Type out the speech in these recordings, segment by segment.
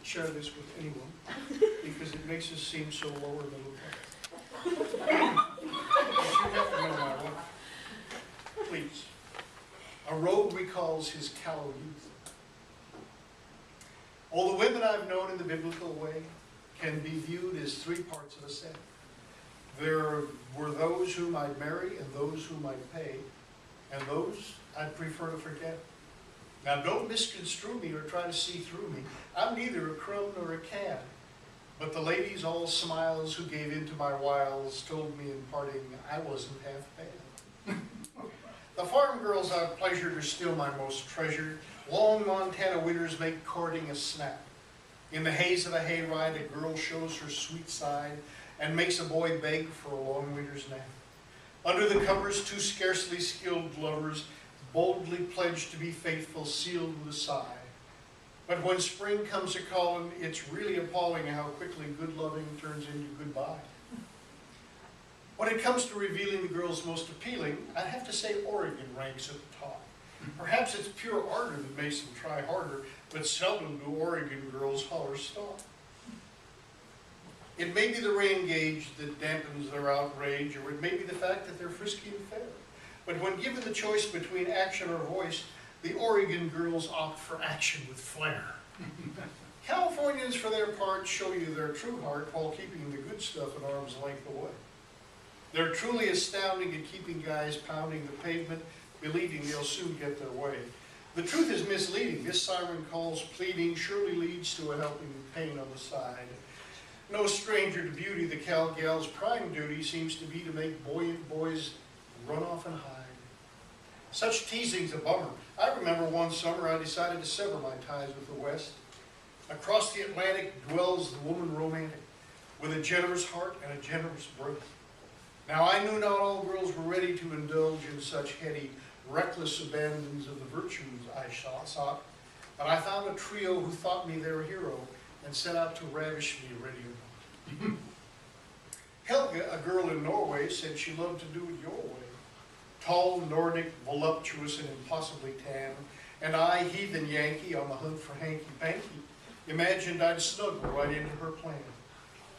share this with anyone because it makes us seem so lower middle class. But you have to know my wife. Please. A rogue recalls his callow youth. All the women I've known in the biblical way can be viewed as three parts of a set. There were those whom I'd marry and those whom I'd pay, and those I'd prefer to forget. Now don't misconstrue me or try to see through me. I'm neither a crumb nor a cad. But the ladies, all smiles, who gave in to my wiles, told me in parting I wasn't half bad. The farm girls I've pleasured are still my most treasured. Long Montana winters make courting a snap. In the haze of a hayride, a girl shows her sweet side and makes a boy beg for a long winter's nap. Under the covers, two scarcely skilled lovers boldly pledge to be faithful, sealed with a sigh. But when spring comes a-calling, it's really appalling how quickly good loving turns into goodbye. When it comes to revealing the girls most appealing, I'd have to say Oregon ranks at the top. Perhaps it's pure ardor that makes them try harder, but seldom do Oregon girls holler stop. It may be the rain gauge that dampens their outrage, or it may be the fact that they're frisky and fair. But when given the choice between action or voice, the Oregon girls opt for action with flair. Californians, for their part, show you their true heart while keeping the good stuff at arm's length away. They're truly astounding at keeping guys pounding the pavement, believing they'll soon get their way. The truth is misleading. This siren call's pleading surely leads to a helping pain on the side. No stranger to beauty, the Cal gal's prime duty seems to be to make buoyant boys run off and hide. Such teasing's a bummer. I remember one summer I decided to sever my ties with the West. Across the Atlantic dwells the woman romantic, with a generous heart and a generous breath. Now I knew not all girls were ready to indulge in such heady, reckless abandons of the virtues I sought, but I found a trio who thought me their hero and set out to ravish me ready or not. Helga, a girl in Norway, said she loved to do it your way. Tall, Nordic, voluptuous, and impossibly tan, and I, heathen Yankee, on the hunt for hanky-panky, imagined I'd snuggle right into her plan.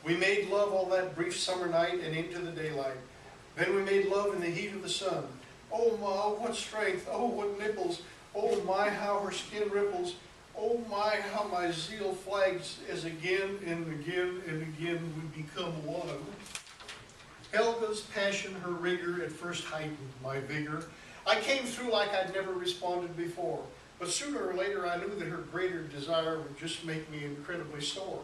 We made love all that brief summer night and into the daylight. Then we made love in the heat of the sun. Oh my, what strength, oh what nipples, oh my, how her skin ripples, oh my, how my zeal flags as again and again and again we become one. Helga's passion, her rigor, at first heightened my vigor. I came through like I'd never responded before, but sooner or later I knew that her greater desire would just make me incredibly sore.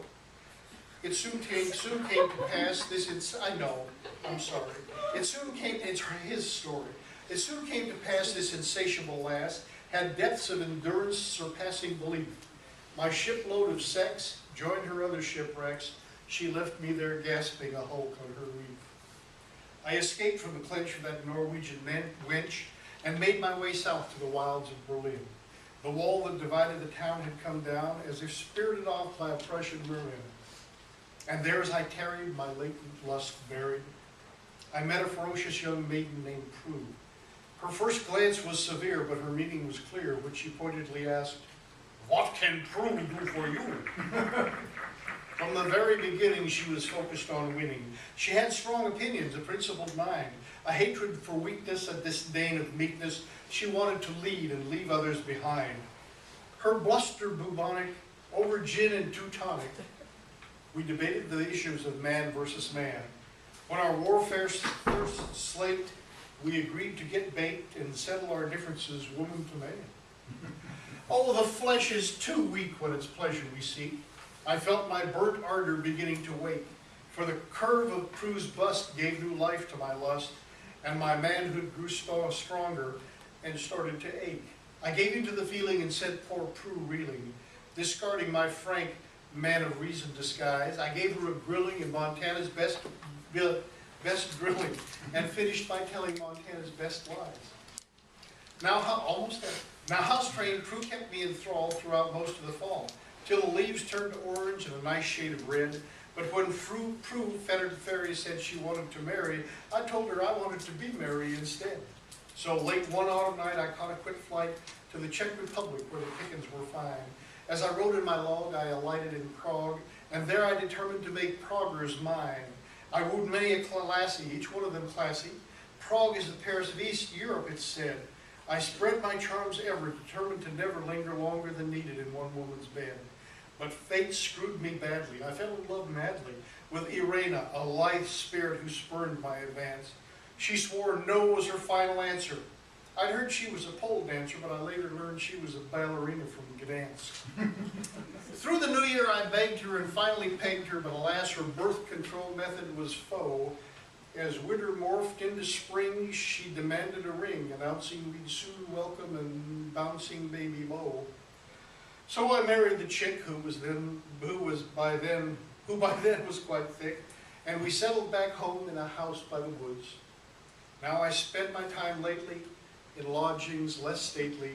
It soon came to pass this, I know, I'm sorry. It's his story. It soon came to pass this insatiable lass had depths of endurance surpassing belief. My shipload of sex joined her other shipwrecks. She left me there gasping a hulk on her reef. I escaped from the clench of that Norwegian wench and made my way south to the wilds of Berlin. The wall that divided the town had come down as if spirited off by a Prussian merman. And there as I tarried, my latent lust buried, I met a ferocious young maiden named Prue. Her first glance was severe, but her meaning was clear, when she pointedly asked, "What can Prue do for you?" From the very beginning, she was focused on winning. She had strong opinions, a principled mind, a hatred for weakness, a disdain of meekness. She wanted to lead and leave others behind. Her bluster bubonic, over gin and Teutonic. We debated the issues of man versus man. When our warfare first slaked, we agreed to get baked and settle our differences woman to man. Oh, the flesh is too weak when its pleasure we seek. I felt my burnt ardor beginning to wake, for the curve of Prue's bust gave new life to my lust, and my manhood grew stronger and started to ache. I gave into the feeling and sent poor Prue reeling, discarding my frank man of reason disguise. I gave her a grilling in Montana's best grilling, and finished by telling Montana's best lies. Now house-trained Prue kept me enthralled throughout most of the fall, till the leaves turned to orange and a nice shade of red. But when Prue fettered fairy said she wanted to marry, I told her I wanted to be merry instead. So late one autumn night, I caught a quick flight to the Czech Republic where the pickings were fine. As I wrote in my log, I alighted in Prague, and there I determined to make Praguers mine. I wooed many a lassie, each one of them classy. Prague is the Paris of East Europe, it's said. I spread my charms ever, determined to never linger longer than needed in one woman's bed. But fate screwed me badly. I fell in love madly with Irena, a lithe spirit who spurned my advance. She swore no was her final answer. I'd heard she was a pole dancer, but I later learned she was a ballerina from Gdansk. Through the new year I begged her and finally pegged her, but alas, her birth control method was faux. As winter morphed into spring, she demanded a ring, announcing we'd soon welcome a bouncing baby beau. So I married the chick who by then was quite thick, and we settled back home in a house by the woods. Now I spend my time lately in lodgings less stately,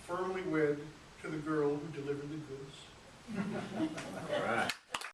firmly wed to the girl who delivered the goods.